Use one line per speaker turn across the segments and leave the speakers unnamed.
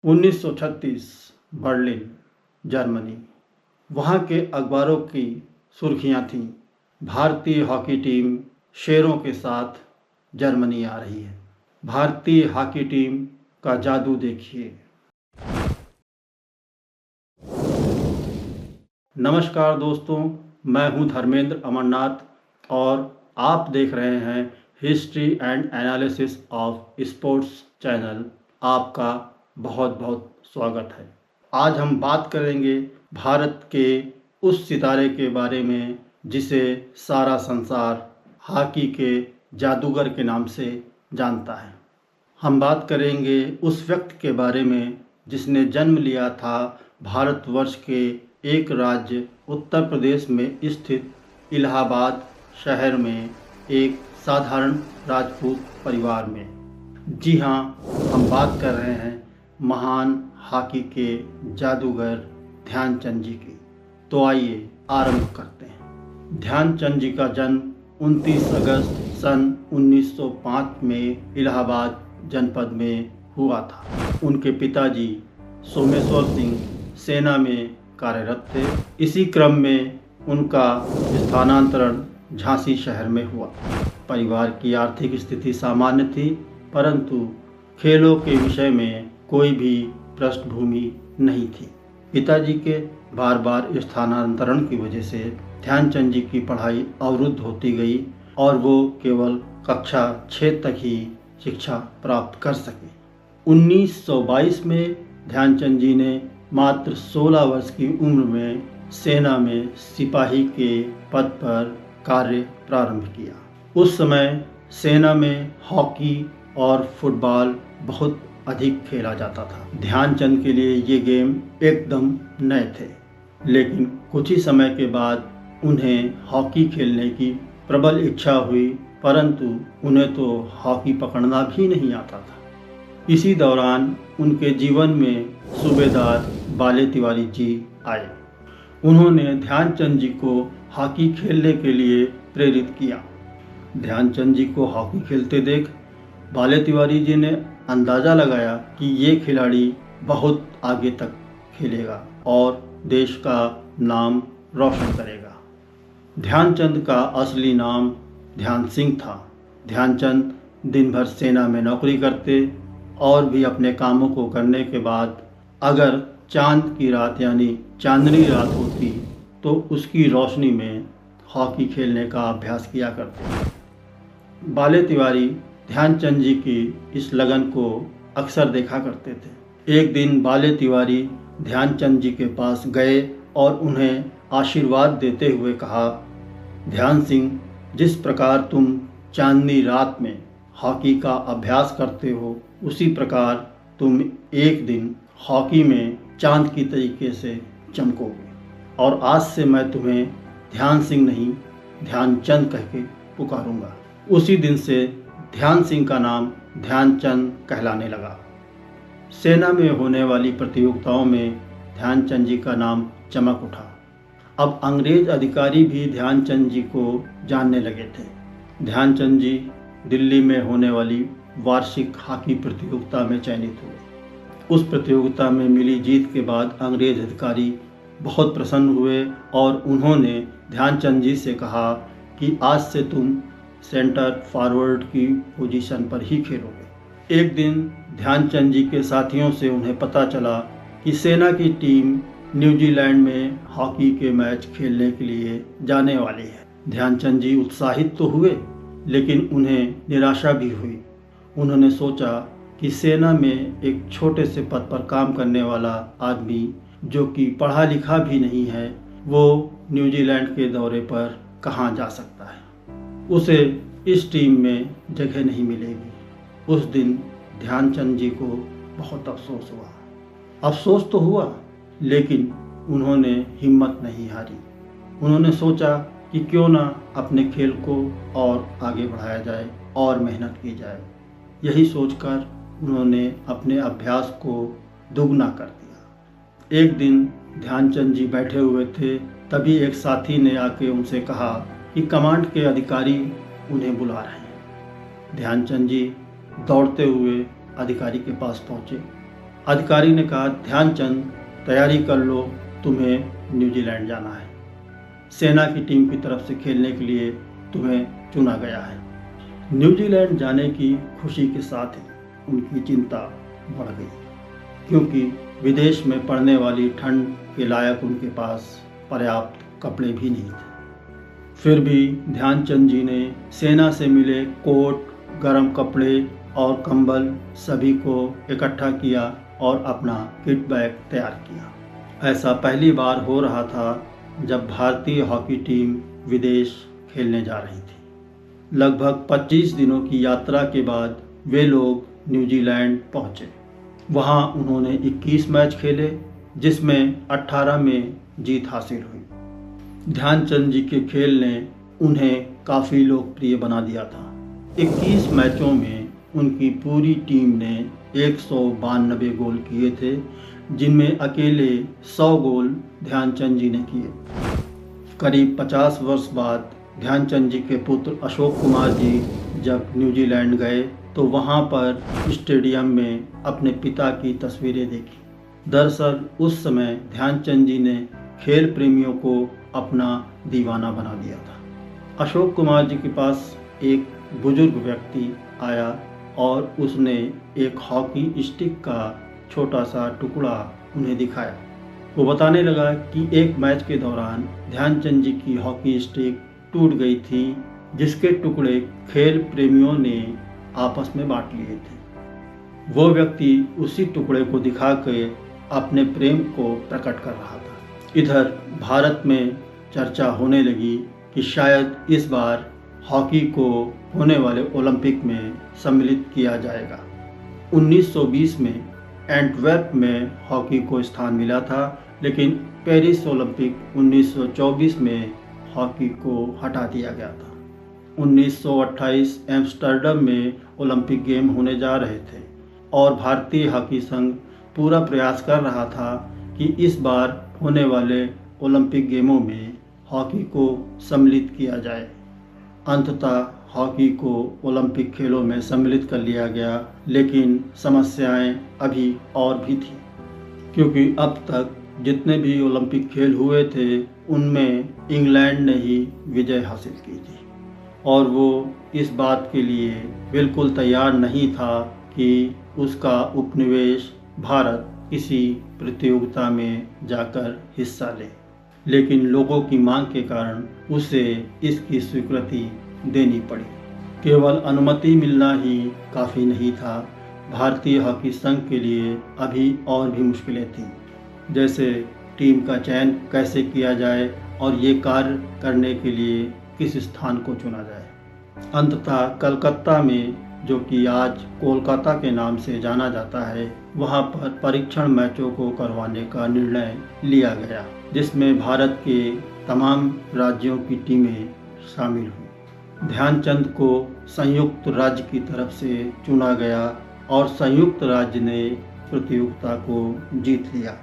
1936 Berlin, Germany. वहाँ के अखबारों की सुर्खियाँ थीं, भारतीय हॉकी टीम शेरों के साथ जर्मनी आ रही है। भारतीय हॉकी टीम का जादू देखिए। नमस्कार दोस्तों, मैं हूँ धर्मेंद्र अमरनाथ और आप देख रहे हैं history and analysis of sports channel. आपका बहुत बहुत स्वागत है। आज हम बात करेंगे भारत के उस सितारे के बारे में जिसे सारा संसार हॉकी के जादूगर के नाम से जानता है। हम बात करेंगे उस व्यक्ति के बारे में जिसने जन्म लिया था भारतवर्ष के एक राज्य उत्तर प्रदेश में स्थित इलाहाबाद शहर में एक साधारण राजपूत परिवार में। जी हाँ, हम बात कर रहे हैं महान हॉकी के जादूगर ध्यानचंद जी की। तो आइए आरंभ करते हैं। ध्यानचंद जी का जन्म 29 अगस्त सन 1905 में इलाहाबाद जनपद में हुआ था। उनके पिताजी सोमेश्वर सिंह सेना में कार्यरत थे। इसी क्रम में उनका स्थानांतरण झांसी शहर में हुआ। परिवार की आर्थिक स्थिति सामान्य थी, परंतु खेलों के विषय में कोई भी पृष्ठभूमि नहीं थी। पिताजी के बार बार स्थानांतरण की वजह से ध्यानचंद जी की पढ़ाई अवरुद्ध होती गई और वो केवल कक्षा 6 तक ही शिक्षा प्राप्त कर सके। 1922 में ध्यानचंद जी ने मात्र 16 वर्ष की उम्र में सेना में सिपाही के पद पर कार्य प्रारंभ किया। उस समय सेना में हॉकी और फुटबॉल बहुत अधिक खेला जाता था। ध्यानचंद के लिए ये गेम एकदम नए थे, लेकिन कुछ ही समय के बाद उन्हें हॉकी खेलने की प्रबल इच्छा हुई, परंतु उन्हें तो हॉकी पकड़ना भी नहीं आता था। इसी दौरान उनके जीवन में सूबेदार बाले तिवारी जी आए। उन्होंने ध्यानचंद जी को हॉकी खेलने के लिए प्रेरित किया। ध्यानचंद जी को हॉकी खेलते देख बाले तिवारी जी ने अंदाज़ा लगाया कि ये खिलाड़ी बहुत आगे तक खेलेगा और देश का नाम रोशन करेगा। ध्यानचंद का असली नाम ध्यान सिंह था। ध्यानचंद दिन भर सेना में नौकरी करते और भी अपने कामों को करने के बाद अगर चांद की रात यानी चांदनी रात होती तो उसकी रोशनी में हॉकी खेलने का अभ्यास किया करते। बाले तिवारी ध्यानचंद जी की इस लगन को अक्सर देखा करते थे। एक दिन बाले तिवारी ध्यानचंद जी के पास गए और उन्हें आशीर्वाद देते हुए कहा, ध्यान सिंह, जिस प्रकार तुम चांदनी रात में हॉकी का अभ्यास करते हो, उसी प्रकार तुम एक दिन हॉकी में चांद की तरीके से चमकोगे और आज से मैं तुम्हें ध्यान सिंह नहीं ध्यानचंद कह के पुकारूंगा। उसी दिन से ध्यान सिंह का नाम ध्यानचंद कहलाने लगा। सेना में होने वाली प्रतियोगिताओं में ध्यानचंद जी का नाम चमक उठा। अब अंग्रेज अधिकारी भी ध्यानचंद जी को जानने लगे थे। ध्यानचंद जी दिल्ली में होने वाली वार्षिक हॉकी प्रतियोगिता में चयनित हुए। उस प्रतियोगिता में मिली जीत के बाद अंग्रेज अधिकारी बहुत प्रसन्न हुए और उन्होंने ध्यानचंद जी से कहा कि आज से तुम सेंटर फॉरवर्ड की पोजीशन पर ही खेलोगे। एक दिन ध्यानचंद जी के साथियों से उन्हें पता चला कि सेना की टीम न्यूजीलैंड में हॉकी के मैच खेलने के लिए जाने वाली है। ध्यानचंद जी उत्साहित तो हुए, लेकिन उन्हें निराशा भी हुई। उन्होंने सोचा कि सेना में एक छोटे से पद पर काम करने वाला आदमी जो कि पढ़ा लिखा भी नहीं है, वो न्यूजीलैंड के दौरे पर कहाँ जा सकता है। उसे इस टीम में जगह नहीं मिलेगी। उस दिन ध्यानचंद जी को बहुत अफसोस हुआ। अफसोस तो हुआ, लेकिन उन्होंने हिम्मत नहीं हारी। उन्होंने सोचा कि क्यों ना अपने खेल को और आगे बढ़ाया जाए और मेहनत की जाए। यही सोचकर उन्होंने अपने अभ्यास को दुगना कर दिया। एक दिन ध्यानचंद जी बैठे हुए थे, तभी एक साथी ने आके उनसे कहा कि कमांड के अधिकारी उन्हें बुला रहे हैं। ध्यानचंद जी दौड़ते हुए अधिकारी के पास पहुँचे अधिकारी ने कहा, ध्यानचंद तैयारी कर लो, तुम्हें न्यूजीलैंड जाना है। सेना की टीम की तरफ से खेलने के लिए तुम्हें चुना गया है। न्यूजीलैंड जाने की खुशी के साथ ही उनकी चिंता बढ़ गई, क्योंकि विदेश में पड़ने वाली ठंड के लायक उनके पास पर्याप्त कपड़े भी नहीं थे। फिर भी ध्यानचंद जी ने सेना से मिले कोट, गर्म कपड़े और कंबल सभी को इकट्ठा किया और अपना किट बैग तैयार किया। ऐसा पहली बार हो रहा था जब भारतीय हॉकी टीम विदेश खेलने जा रही थी। लगभग 25 दिनों की यात्रा के बाद वे लोग न्यूजीलैंड पहुँचे। वहाँ उन्होंने 21 मैच खेले, जिसमें 18 में जीत हासिल हुई। ध्यानचंद जी के खेल ने उन्हें काफ़ी लोकप्रिय बना दिया था। 21 मैचों में उनकी पूरी टीम ने 192 गोल किए थे, जिनमें अकेले 100 गोल ध्यानचंद जी ने किए। करीब 50 वर्ष बाद ध्यानचंद जी के पुत्र अशोक कुमार जी जब न्यूजीलैंड गए तो वहाँ पर स्टेडियम में अपने पिता की तस्वीरें देखी। दरअसल उस समय ध्यानचंद जी ने खेल प्रेमियों को अपना दीवाना बना दिया था। अशोक कुमार जी के पास एक बुजुर्ग व्यक्ति आया और उसने एक हॉकी स्टिक का छोटा सा टुकड़ा उन्हें दिखाया। वो बताने लगा कि एक मैच के दौरान ध्यानचंद जी की हॉकी स्टिक टूट गई थी, जिसके टुकड़े खेल प्रेमियों ने आपस में बांट लिए थे। वो व्यक्ति उसी टुकड़े को दिखा के अपने प्रेम को प्रकट कर रहा था। इधर भारत में चर्चा होने लगी कि शायद इस बार हॉकी को होने वाले ओलंपिक में सम्मिलित किया जाएगा। 1920 में एंटवर्प में हॉकी को स्थान मिला था, लेकिन पेरिस ओलंपिक 1924 में हॉकी को हटा दिया गया था। 1928 एम्स्टर्डम में ओलंपिक गेम होने जा रहे थे और भारतीय हॉकी संघ पूरा प्रयास कर रहा था कि इस बार होने वाले ओलंपिक गेमों में हॉकी को सम्मिलित किया जाए। अंततः हॉकी को ओलंपिक खेलों में सम्मिलित कर लिया गया, लेकिन समस्याएं अभी और भी थी, क्योंकि अब तक जितने भी ओलंपिक खेल हुए थे उनमें इंग्लैंड ने ही विजय हासिल की थी और वो इस बात के लिए बिल्कुल तैयार नहीं था कि उसका उपनिवेश भारत किसी प्रतियोगिता में जाकर हिस्सा ले। लेकिन लोगों की मांग के कारण उसे इसकी स्वीकृति देनी पड़ी। केवल अनुमति मिलना ही काफ़ी नहीं था। भारतीय हॉकी संघ के लिए अभी और भी मुश्किलें थीं, जैसे टीम का चयन कैसे किया जाए और ये कार्य करने के लिए किस स्थान को चुना जाए। अंततः कलकत्ता में, जो कि आज कोलकाता के नाम से जाना जाता है, वहाँ पर परीक्षण मैचों को करवाने का निर्णय लिया गया, जिसमें भारत के तमाम राज्यों की टीमें शामिल हुई। ध्यानचंद को संयुक्त राज्य की तरफ से चुना गया और संयुक्त राज्य ने प्रतियोगिता को जीत लिया।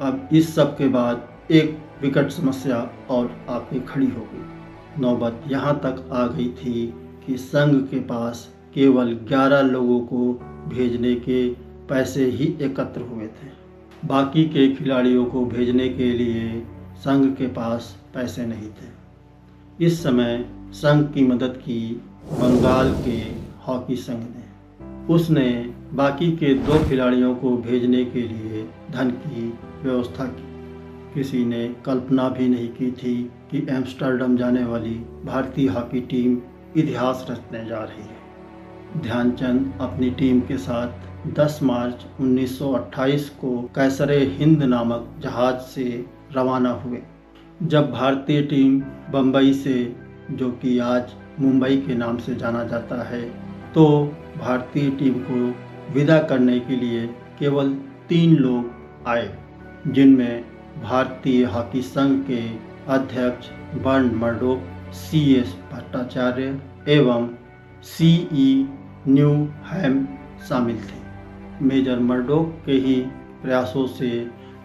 अब इस सब के बाद एक विकट समस्या और आके खड़ी हो गई। नौबत यहाँ तक आ गई थी कि संघ के पास केवल 11 लोगों को भेजने के पैसे ही एकत्र हुए थे। बाकी के खिलाड़ियों को भेजने के लिए संघ के पास पैसे नहीं थे। इस समय संघ की मदद की बंगाल के हॉकी संघ ने। उसने बाकी के 2 खिलाड़ियों को भेजने के लिए धन की व्यवस्था की। किसी ने कल्पना भी नहीं की थी कि एम्स्टर्डम जाने वाली भारतीय हॉकी टीम इतिहास रचने जा रही है। ध्यानचंद अपनी टीम के साथ 10 मार्च 1928 को कैसरे हिंद नामक जहाज से रवाना हुए। जब भारतीय टीम बम्बई से, जो कि आज मुंबई के नाम से जाना जाता है, तो भारतीय टीम को विदा करने के लिए केवल 3 लोग आए, जिनमें भारतीय हॉकी संघ के अध्यक्ष बर्न मर्डोक, CS भट्टाचार्य एवं CE न्यूहैम शामिल थे। मेजर मर्डोक के ही प्रयासों से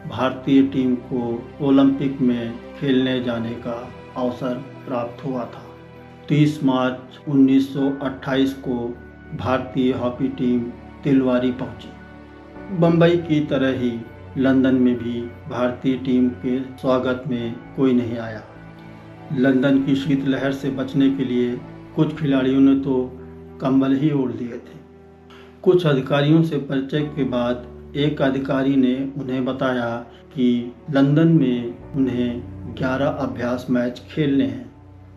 भारतीय टीम को ओलंपिक में खेलने जाने का अवसर प्राप्त हुआ था। 30 मार्च 1928 को भारतीय हॉकी टीम तिलवारी पहुंची। बम्बई की तरह ही लंदन में भी भारतीय टीम के स्वागत में कोई नहीं आया। लंदन की शीतलहर से बचने के लिए कुछ खिलाड़ियों ने तो कंबल ही ओढ़ लिए थे। कुछ अधिकारियों से परिचय के बाद एक अधिकारी ने उन्हें बताया कि लंदन में उन्हें 11 अभ्यास मैच खेलने हैं,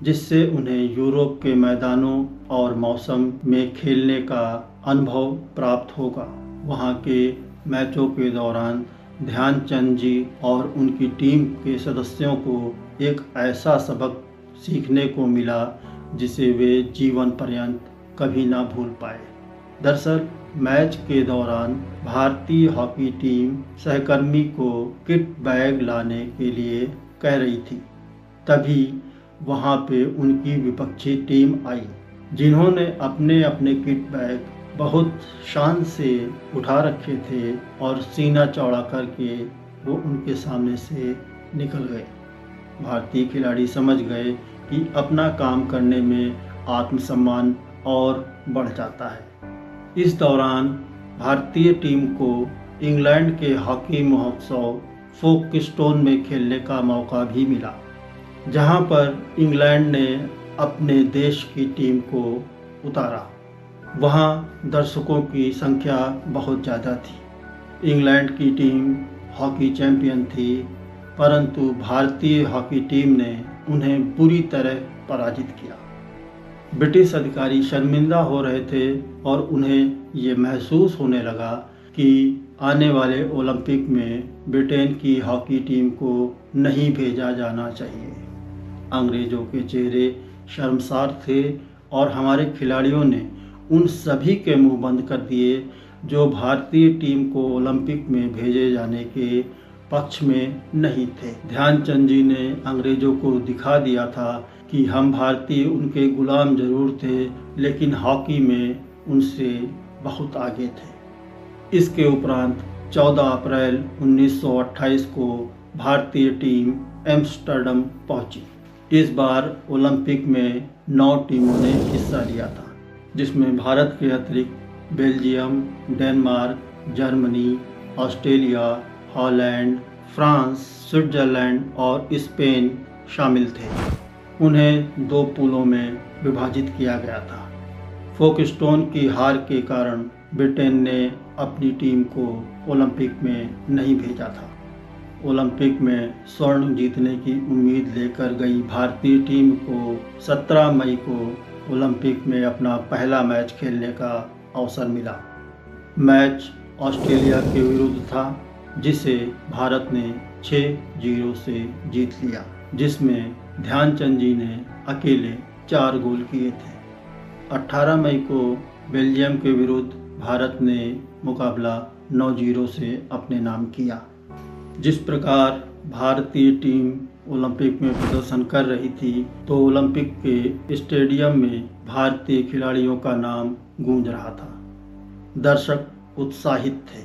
जिससे उन्हें यूरोप के मैदानों और मौसम में खेलने का अनुभव प्राप्त होगा। वहां के मैचों के दौरान ध्यानचंद जी और उनकी टीम के सदस्यों को एक ऐसा सबक सीखने को मिला जिसे वे जीवन पर्यंत कभी ना भूल पाए। दरअसल मैच के दौरान भारतीय हॉकी टीम सहकर्मी को किट बैग लाने के लिए कह रही थी। तभी वहां पे उनकी विपक्षी टीम आई, जिन्होंने अपने अपने किट बैग बहुत शान से उठा रखे थे और सीना चौड़ा करके वो उनके सामने से निकल गए। भारतीय खिलाड़ी समझ गए कि अपना काम करने में आत्मसम्मान और बढ़ जाता है। इस दौरान भारतीय टीम को इंग्लैंड के हॉकी महोत्सव फोकस्टोन में खेलने का मौका भी मिला, जहां पर इंग्लैंड ने अपने देश की टीम को उतारा। वहां दर्शकों की संख्या बहुत ज़्यादा थी। इंग्लैंड की टीम हॉकी चैंपियन थी, परंतु भारतीय हॉकी टीम ने उन्हें बुरी तरह पराजित किया। ब्रिटिश अधिकारी शर्मिंदा हो रहे थे और उन्हें ये महसूस होने लगा कि आने वाले ओलंपिक में ब्रिटेन की हॉकी टीम को नहीं भेजा जाना चाहिए। अंग्रेजों के चेहरे शर्मसार थे और हमारे खिलाड़ियों ने उन सभी के मुंह बंद कर दिए जो भारतीय टीम को ओलंपिक में भेजे जाने के पक्ष में नहीं थे। ध्यानचंद जी ने अंग्रेजों को दिखा दिया था कि हम भारतीय उनके गुलाम जरूर थे, लेकिन हॉकी में उनसे बहुत आगे थे। इसके उपरांत 14 अप्रैल 1928 को भारतीय टीम एम्स्टर्डम पहुंची। इस बार ओलंपिक में 9 टीमों ने हिस्सा लिया था, जिसमें भारत के अतिरिक्त Belgium, Denmark, Germany, Australia, Holland, France, Switzerland और स्पेन शामिल थे। उन्हें 2 पूलों में विभाजित किया गया था। फोकस्टोन की हार के कारण ब्रिटेन ने अपनी टीम को ओलंपिक में नहीं भेजा था। ओलंपिक में स्वर्ण जीतने की उम्मीद लेकर गई भारतीय टीम को 17 मई को ओलंपिक में अपना पहला मैच खेलने का अवसर मिला। मैच ऑस्ट्रेलिया के विरुद्ध था, जिसे भारत ने 6-0 से जीत लिया, जिसमें ध्यानचंद जी ने अकेले 4 गोल किए थे। 18 मई को बेल्जियम के विरुद्ध भारत ने मुकाबला 9-0 से अपने नाम किया। जिस प्रकार भारतीय टीम ओलंपिक में प्रदर्शन कर रही थी, तो ओलंपिक के स्टेडियम में भारतीय खिलाड़ियों का नाम गूंज रहा था। दर्शक उत्साहित थे।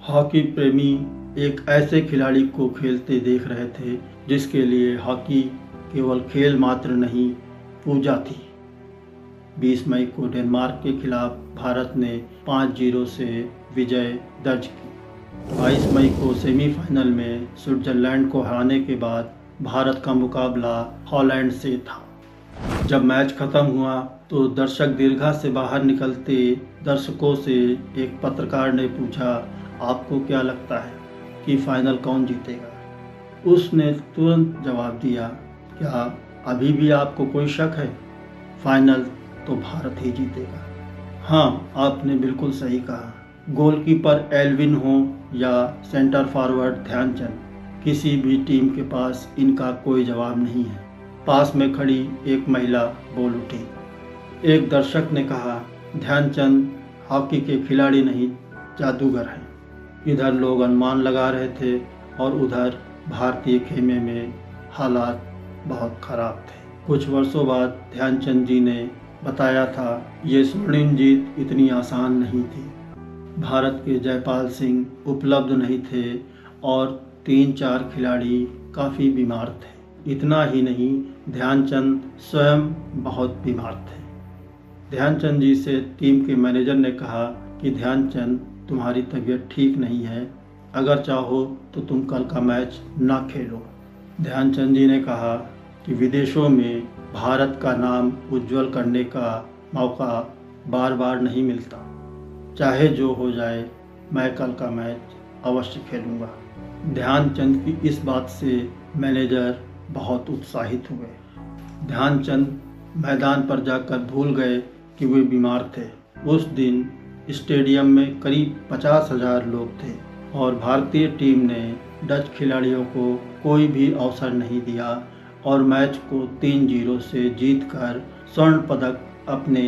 हॉकी प्रेमी एक ऐसे खिलाड़ी को खेलते देख रहे थे जिसके लिए हॉकी केवल खेल मात्र नहीं, पूजा थी। 20 मई को डेनमार्क के खिलाफ भारत ने 5-0 से विजय दर्ज की। 22 मई को सेमीफाइनल में स्विट्जरलैंड को हराने के बाद भारत का मुकाबला हॉलैंड से था। जब मैच खत्म हुआ तो दर्शक दीर्घा से बाहर निकलते दर्शकों से एक पत्रकार ने पूछा, आपको क्या लगता है कि फाइनल कौन जीतेगा? उसने तुरंत जवाब दिया, क्या अभी भी आपको कोई शक है? फाइनल तो भारत ही जीतेगा। हाँ, आपने बिल्कुल सही कहा। गोलकीपर एल्विन हो या सेंटर फॉरवर्ड ध्यानचंद, किसी भी टीम के पास इनका कोई जवाब नहीं है। पास में खड़ी एक महिला बोल उठी। एक दर्शक ने कहा, ध्यानचंद हॉकी के खिलाड़ी नहीं, जादूगर हैं। इधर लोग अनुमान लगा रहे थे और उधर भारतीय खेमे में हालात बहुत खराब थे। कुछ वर्षों बाद ध्यानचंद जी ने बताया था, ये स्वर्णिम जीत इतनी आसान नहीं थी। भारत के जयपाल सिंह उपलब्ध नहीं थे और 3-4 खिलाड़ी काफ़ी बीमार थे। इतना ही नहीं, ध्यानचंद स्वयं बहुत बीमार थे। ध्यानचंद जी से टीम के मैनेजर ने कहा कि ध्यानचंद तुम्हारी तबीयत ठीक नहीं है, अगर चाहो तो तुम कल का मैच ना खेलो। ध्यानचंद जी ने कहा कि विदेशों में भारत का नाम उज्जवल करने का मौका बार बार नहीं मिलता। चाहे जो हो जाए, मैं कल का मैच अवश्य खेलूँगा। ध्यानचंद की इस बात से मैनेजर बहुत उत्साहित हुए। ध्यानचंद मैदान पर जाकर भूल गए कि वे बीमार थे। उस दिन स्टेडियम में करीब 50,000 लोग थे और भारतीय टीम ने डच खिलाड़ियों को कोई भी अवसर नहीं दिया और मैच को 3-0 से जीतकर स्वर्ण पदक अपने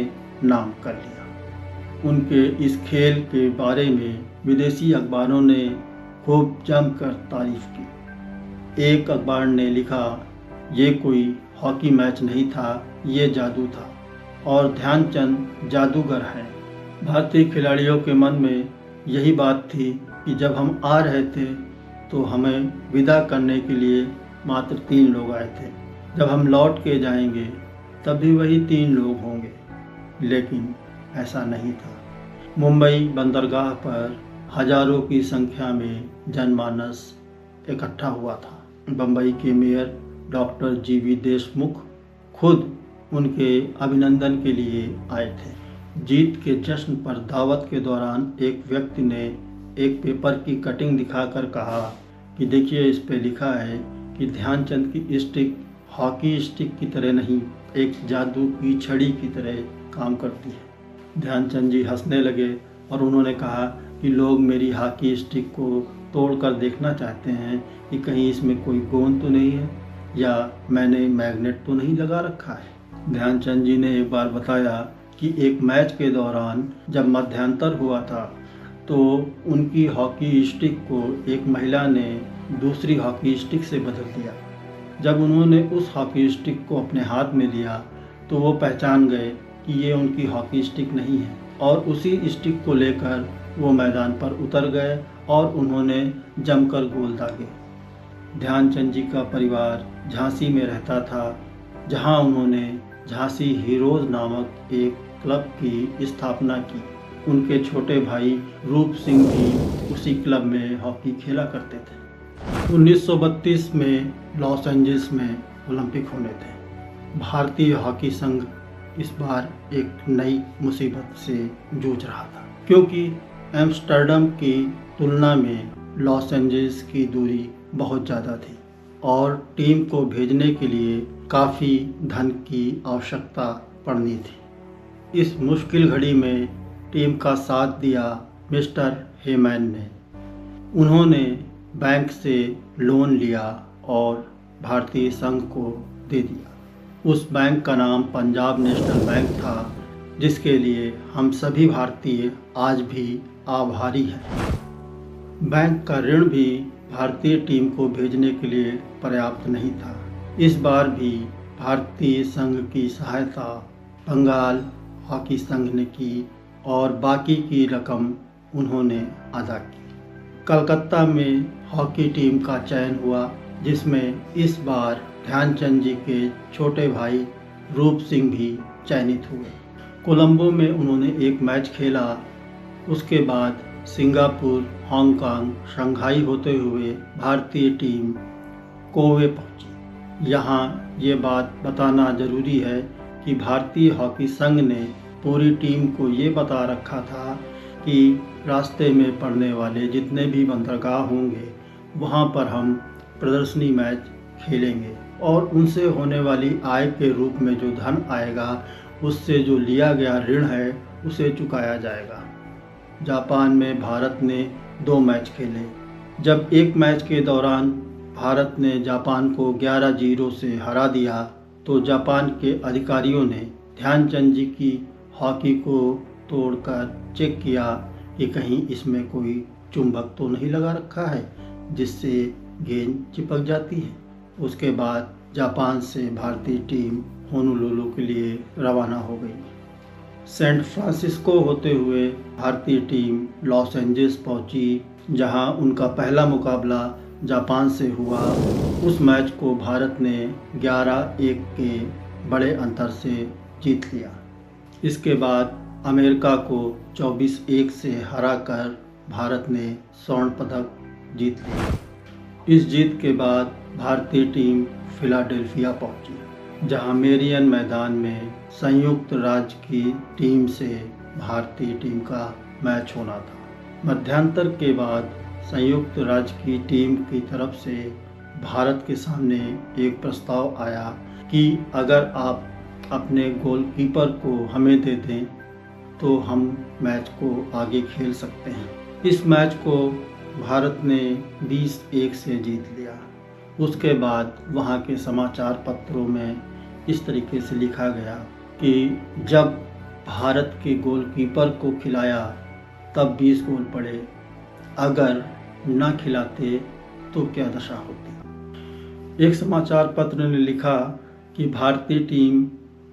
नाम कर लिया। उनके इस खेल के बारे में विदेशी अखबारों ने खूब जमकर तारीफ की। एक अखबार ने लिखा, ये कोई हॉकी मैच नहीं था, ये जादू था और ध्यानचंद जादूगर हैं। भारतीय खिलाड़ियों के मन में यही बात थी कि जब हम आ रहे थे तो हमें विदा करने के लिए मात्र 3 लोग आए थे। जब हम लौट के जाएंगे तब भी वही 3 लोग होंगे, लेकिन ऐसा नहीं था। मुंबई बंदरगाह पर हजारों की संख्या में जनमानस इकट्ठा हुआ था। बम्बई के मेयर डॉक्टर जीवी देशमुख खुद उनके अभिनंदन के लिए आए थे। जीत के जश्न पर दावत के दौरान एक व्यक्ति ने एक पेपर की कटिंग दिखाकर कहा कि देखिए, इस पे लिखा है कि ध्यानचंद की स्टिक हॉकी स्टिक की तरह नहीं, एक जादू की छड़ी की तरह काम करती है। ध्यानचंद जी हंसने लगे और उन्होंने कहा कि लोग मेरी हॉकी स्टिक को तोड़कर देखना चाहते हैं कि कहीं इसमें कोई गोंद तो नहीं है या मैंने मैग्नेट तो नहीं लगा रखा है। ध्यानचंद जी ने एक बार बताया कि एक मैच के दौरान जब मध्यांतर हुआ था तो उनकी हॉकी स्टिक को एक महिला ने दूसरी हॉकी स्टिक से बदल दिया। जब उन्होंने उस हॉकी स्टिक को अपने हाथ में लिया तो वो पहचान गए कि ये उनकी हॉकी स्टिक नहीं है और उसी स्टिक को लेकर वो मैदान पर उतर गए और उन्होंने जमकर गोल दागे। ध्यानचंद जी का परिवार झांसी में रहता था, जहां उन्होंने झांसी हीरोज नामक एक क्लब की स्थापना की। उनके छोटे भाई रूप सिंह भी उसी क्लब में हॉकी खेला करते थे। 1932 में लॉस एंजल्स में ओलंपिक होने थे। भारतीय हॉकी संघ इस बार एक नई मुसीबत से जूझ रहा था, क्योंकि एम्स्टर्डम की तुलना में लॉस एंजल्स की दूरी बहुत ज़्यादा थी और टीम को भेजने के लिए काफ़ी धन की आवश्यकता पड़नी थी। इस मुश्किल घड़ी में टीम का साथ दिया मिस्टर हेमैन ने। उन्होंने बैंक से लोन लिया और भारतीय संघ को दे दिया। उस बैंक का नाम पंजाब नेशनल बैंक था, जिसके लिए हम सभी भारतीय आज भी आभारी हैं। बैंक का ऋण भी भारतीय टीम को भेजने के लिए पर्याप्त नहीं था। इस बार भी भारतीय संघ की सहायता बंगाल हॉकी संघ ने की और बाकी की रकम उन्होंने अदा की। कलकत्ता में हॉकी टीम का चयन हुआ, जिसमें इस बार ध्यानचंद जी के छोटे भाई रूप सिंह भी चयनित हुए। कोलंबो में उन्होंने एक मैच खेला। उसके बाद सिंगापुर, हांगकांग, शंघाई होते हुए भारतीय टीम कोवे पहुंची। यहाँ ये बात बताना ज़रूरी है कि भारतीय हॉकी संघ ने पूरी टीम को ये बता रखा था कि रास्ते में पड़ने वाले जितने भी बंदरगाह होंगे वहाँ पर हम प्रदर्शनी मैच खेलेंगे और उनसे होने वाली आय के रूप में जो धन आएगा उससे जो लिया गया ऋण है उसे चुकाया जाएगा। जापान में भारत ने 2 मैच खेले। जब एक मैच के दौरान भारत ने जापान को 11-0 से हरा दिया तो जापान के अधिकारियों ने ध्यानचंद जी की हॉकी को तोड़कर चेक किया कि कहीं इसमें कोई चुंबक तो नहीं लगा रखा है जिससे गेंद चिपक जाती है। उसके बाद जापान से भारतीय टीम होनोलुलु के लिए रवाना हो गई। सैन फ्रांसिस्को होते हुए भारतीय टीम लॉस एंजल्स पहुंची, जहां उनका पहला मुकाबला जापान से हुआ। उस मैच को भारत ने 11-1 के बड़े अंतर से जीत लिया। इसके बाद अमेरिका को 24-1 से हराकर भारत ने स्वर्ण पदक जीत लिया। इस जीत के बाद भारतीय टीम फिलाडेल्फिया पहुंची, जहां मेरियन मैदान में संयुक्त राज्य की टीम से भारतीय टीम का मैच होना था। मध्यांतर के बाद संयुक्त राज्य की टीम की तरफ से भारत के सामने एक प्रस्ताव आया कि अगर आप अपने गोलकीपर को हमें दे दें तो हम मैच को आगे खेल सकते हैं। इस मैच को भारत ने 20-1 से जीत लिया। उसके बाद वहाँ के समाचार पत्रों में इस तरीके से लिखा गया कि जब भारत के गोलकीपर को खिलाया तब 20 गोल पड़े, अगर न खिलाते तो क्या दशा होती। एक समाचार पत्र ने लिखा कि भारतीय टीम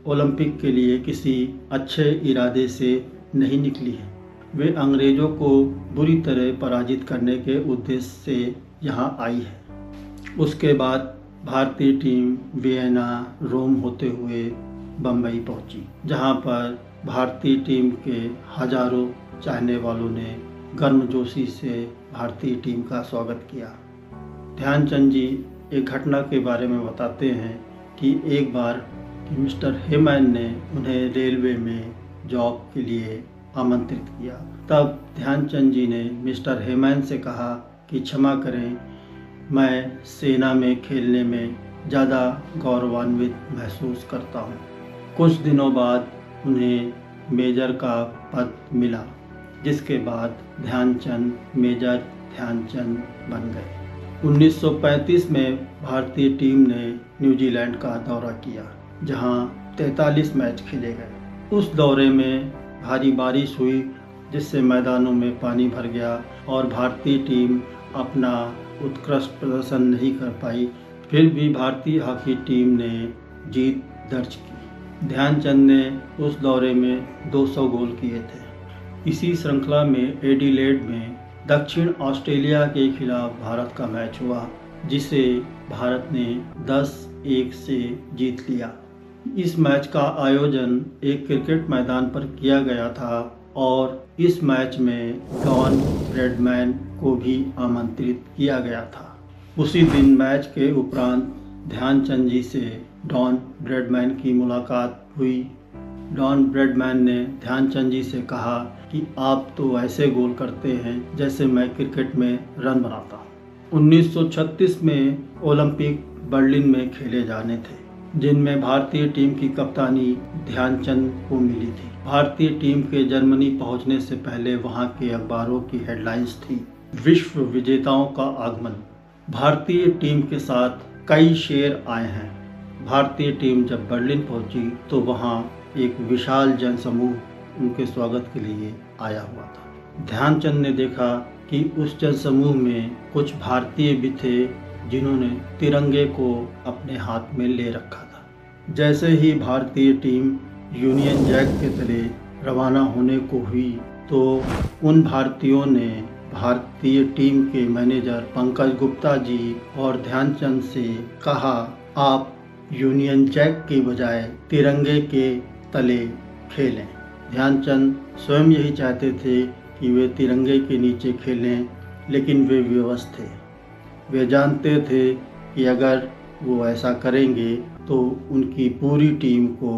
ओलंपिक के लिए किसी अच्छे इरादे से नहीं निकली है। वे अंग्रेज़ों को बुरी तरह पराजित करने के उद्देश्य से यहाँ आई है। उसके बाद भारतीय टीम वियना, रोम होते हुए बम्बई पहुँची, जहाँ पर भारतीय टीम के हजारों चाहने वालों ने गर्मजोशी से भारतीय टीम का स्वागत किया। ध्यानचंद जी एक घटना के बारे में बताते हैं कि एक बार कि मिस्टर हेमैन ने उन्हें रेलवे में जॉब के लिए आमंत्रित किया। तब ध्यानचंद जी ने मिस्टर हेमैन से कहा कि क्षमा करें, मैं सेना में खेलने में ज़्यादा गौरवान्वित महसूस करता हूँ। कुछ दिनों बाद उन्हें मेजर का पद मिला, जिसके बाद ध्यानचंद मेजर ध्यानचंद बन गए। 1935 में भारतीय टीम ने न्यूजीलैंड का दौरा किया, जहां 43 मैच खेले गए। उस दौरे में भारी बारिश हुई, जिससे मैदानों में पानी भर गया और भारतीय टीम अपना उत्कृष्ट प्रदर्शन नहीं कर पाई। फिर भी भारतीय हॉकी टीम ने जीत दर्ज की। ध्यानचंद ने उस दौरे में 200 गोल किए थे। इसी श्रृंखला में एडिलेड में दक्षिण ऑस्ट्रेलिया के खिलाफ भारत का मैच हुआ, जिसे भारत ने 10-1 से जीत लिया। इस मैच का आयोजन एक क्रिकेट मैदान पर किया गया था और इस मैच में डॉन ब्रैडमैन को भी आमंत्रित किया गया था। उसी दिन मैच के उपरांत ध्यानचंद जी से डॉन ब्रैडमैन की मुलाकात हुई। डॉन ब्रैडमैन ने ध्यानचंद जी से कहा कि आप तो ऐसे गोल करते हैं जैसे मैं क्रिकेट में रन बनाता हूँ। 1936 में ओलंपिक बर्लिन में खेले जाने थे, जिनमें भारतीय टीम की कप्तानी ध्यानचंद को मिली थी। भारतीय टीम के जर्मनी पहुंचने से पहले वहां के अखबारों की हेडलाइंस थी, विश्व विजेताओं का आगमन। भारतीय टीम के साथ कई शेर आए हैं। भारतीय टीम जब बर्लिन पहुंची तो वहां एक विशाल जनसमूह उनके स्वागत के लिए आया हुआ था। ध्यानचंद ने देखा कि उस जनसमूह में कुछ भारतीय भी थे जिन्होंने तिरंगे को अपने हाथ में ले रखा था। जैसे ही भारतीय टीम यूनियन जैक के तले रवाना होने को हुई तो उन भारतीयों ने भारतीय टीम के मैनेजर पंकज गुप्ता जी और ध्यानचंद से कहा, आप यूनियन जैक के बजाय तिरंगे के तले खेलें। ध्यानचंद स्वयं यही चाहते थे कि वे तिरंगे के नीचे खेलें, लेकिन वे विवश थे। वे जानते थे कि अगर वो ऐसा करेंगे तो उनकी पूरी टीम को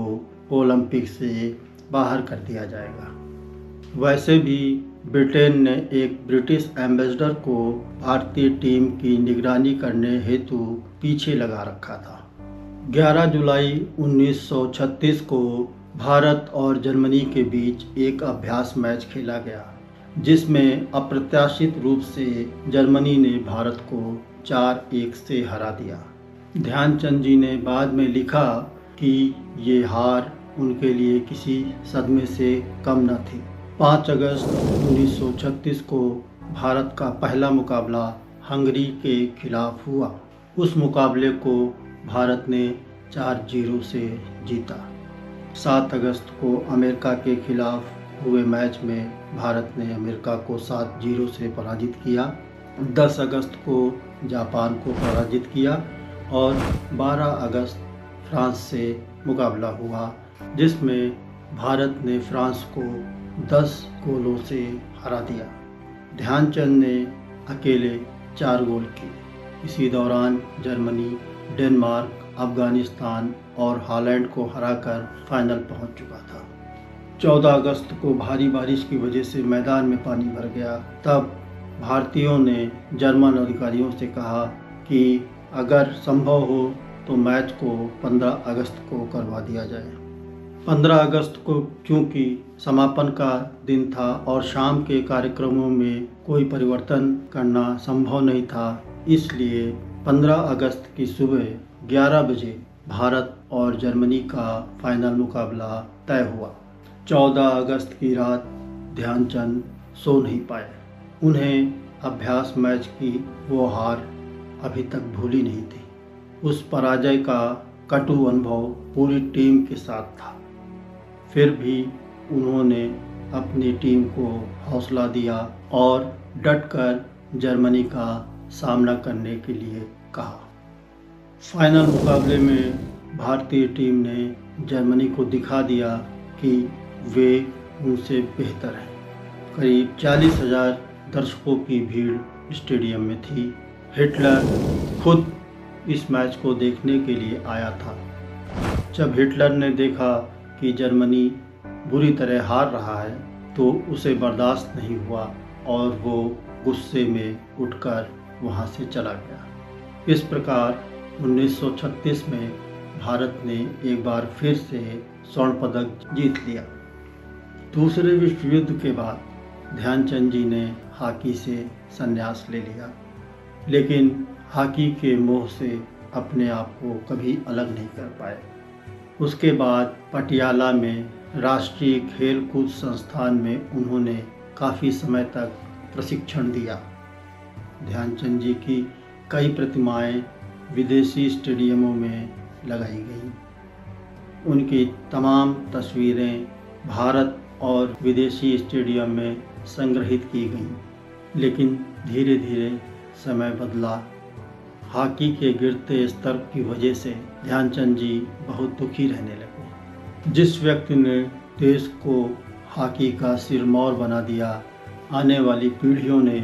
ओलंपिक से बाहर कर दिया जाएगा। वैसे भी ब्रिटेन ने एक ब्रिटिश एम्बेसडर को भारतीय टीम की निगरानी करने हेतु पीछे लगा रखा था। 11 जुलाई 1936 को भारत और जर्मनी के बीच एक अभ्यास मैच खेला गया, जिसमें अप्रत्याशित रूप से जर्मनी ने भारत को 4-1 से हरा दिया। ध्यानचंद जी ने बाद में लिखा कि ये हार उनके लिए किसी सदमे से कम न थी। 5 अगस्त 1936 को भारत का पहला मुकाबला हंगरी के खिलाफ हुआ। उस मुकाबले को भारत ने 4-0 से जीता। 7 अगस्त को अमेरिका के खिलाफ हुए मैच में भारत ने अमेरिका को 7-0 से पराजित किया। 10 अगस्त को जापान को पराजित किया और 12 अगस्त फ्रांस से मुकाबला हुआ, जिसमें भारत ने फ्रांस को 10 गोलों से हरा दिया। ध्यानचंद ने अकेले 4 गोल किए। इसी दौरान जर्मनी, डेनमार्क, अफगानिस्तान और हॉलैंड को हराकर फाइनल पहुंच चुका था। 14 अगस्त को भारी बारिश की वजह से मैदान में पानी भर गया। तब भारतीयों ने जर्मन अधिकारियों से कहा कि अगर संभव हो तो मैच को 15 अगस्त को करवा दिया जाए। 15 अगस्त को क्योंकि समापन का दिन था और शाम के कार्यक्रमों में कोई परिवर्तन करना संभव नहीं था, इसलिए 15 अगस्त की सुबह 11 बजे भारत और जर्मनी का फाइनल मुकाबला तय हुआ। 14 अगस्त की रात ध्यानचंद सो नहीं पाए। उन्हें अभ्यास मैच की वो हार अभी तक भूली नहीं थी। उस पराजय का कटु अनुभव पूरी टीम के साथ था। फिर भी उन्होंने अपनी टीम को हौसला दिया और डटकर जर्मनी का सामना करने के लिए कहा। फाइनल मुकाबले में भारतीय टीम ने जर्मनी को दिखा दिया कि वे उनसे बेहतर हैं। करीब 40,000 दर्शकों की भीड़ स्टेडियम में थी। हिटलर खुद इस मैच को देखने के लिए आया था। जब हिटलर ने देखा कि जर्मनी बुरी तरह हार रहा है तो उसे बर्दाश्त नहीं हुआ और वो गुस्से में उठकर वहां से चला गया। इस प्रकार 1936 में भारत ने एक बार फिर से स्वर्ण पदक जीत लिया। दूसरे विश्व युद्ध के बाद ध्यानचंद जी ने हॉकी से संन्यास ले लिया, लेकिन हॉकी के मोह से अपने आप को कभी अलग नहीं कर पाए। उसके बाद पटियाला में राष्ट्रीय खेल कूद संस्थान में उन्होंने काफ़ी समय तक प्रशिक्षण दिया। ध्यानचंद जी की कई प्रतिमाएं विदेशी स्टेडियमों में लगाई गईं। उनकी तमाम तस्वीरें भारत और विदेशी स्टेडियम में संग्रहित की गईं। लेकिन धीरे धीरे समय बदला। हॉकी के गिरते स्तर की वजह से ध्यानचंद जी बहुत दुखी रहने लगे। जिस व्यक्ति ने देश को हॉकी का सिरमौर बना दिया, आने वाली पीढ़ियों ने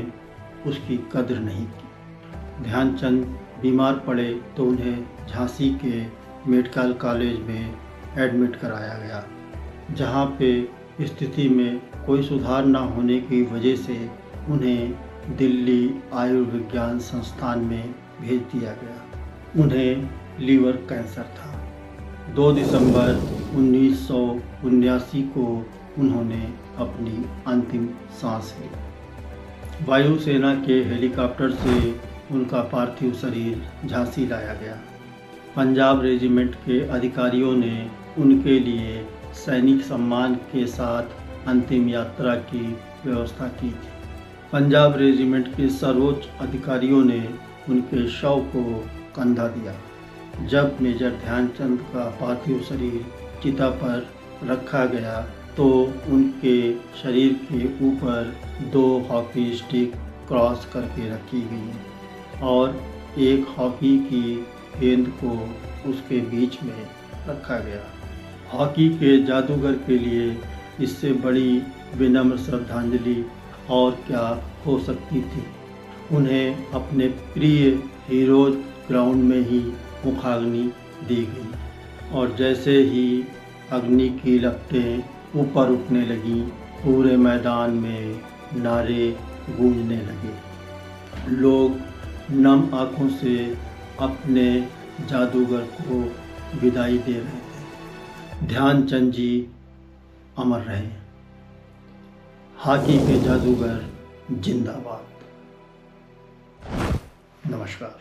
उसकी कद्र नहीं की। ध्यानचंद बीमार पड़े तो उन्हें झांसी के मेडिकल कॉलेज में एडमिट कराया गया, जहां पे स्थिति में कोई सुधार न होने की वजह से उन्हें दिल्ली आयुर्विज्ञान संस्थान में भेज दिया गया। उन्हें लीवर कैंसर था। 2 दिसंबर 1979 को उन्होंने अपनी अंतिम सांस ली। वायुसेना के हेलीकॉप्टर से उनका पार्थिव शरीर झांसी लाया गया। पंजाब रेजिमेंट के अधिकारियों ने उनके लिए सैनिक सम्मान के साथ अंतिम यात्रा की व्यवस्था की थी। पंजाब रेजिमेंट के सर्वोच्च अधिकारियों ने उनके शव को कंधा दिया। जब मेजर ध्यानचंद का पार्थिव शरीर चिता पर रखा गया तो उनके शरीर के ऊपर 2 हॉकी स्टिक क्रॉस करके रखी गई और एक हॉकी की गेंद को उसके बीच में रखा गया। हॉकी के जादूगर के लिए इससे बड़ी विनम्र श्रद्धांजलि और क्या हो सकती थी। उन्हें अपने प्रिय हीरोज ग्राउंड में ही मुखाग्नि दी गई और जैसे ही अग्नि की लपटें ऊपर उठने लगीं, पूरे मैदान में नारे गूंजने लगे। लोग नम आंखों से अपने जादूगर को विदाई दे रहे थे। ध्यानचंद जी अमर रहे। हॉकी के जादूगर जिंदाबाद। नमस्कार।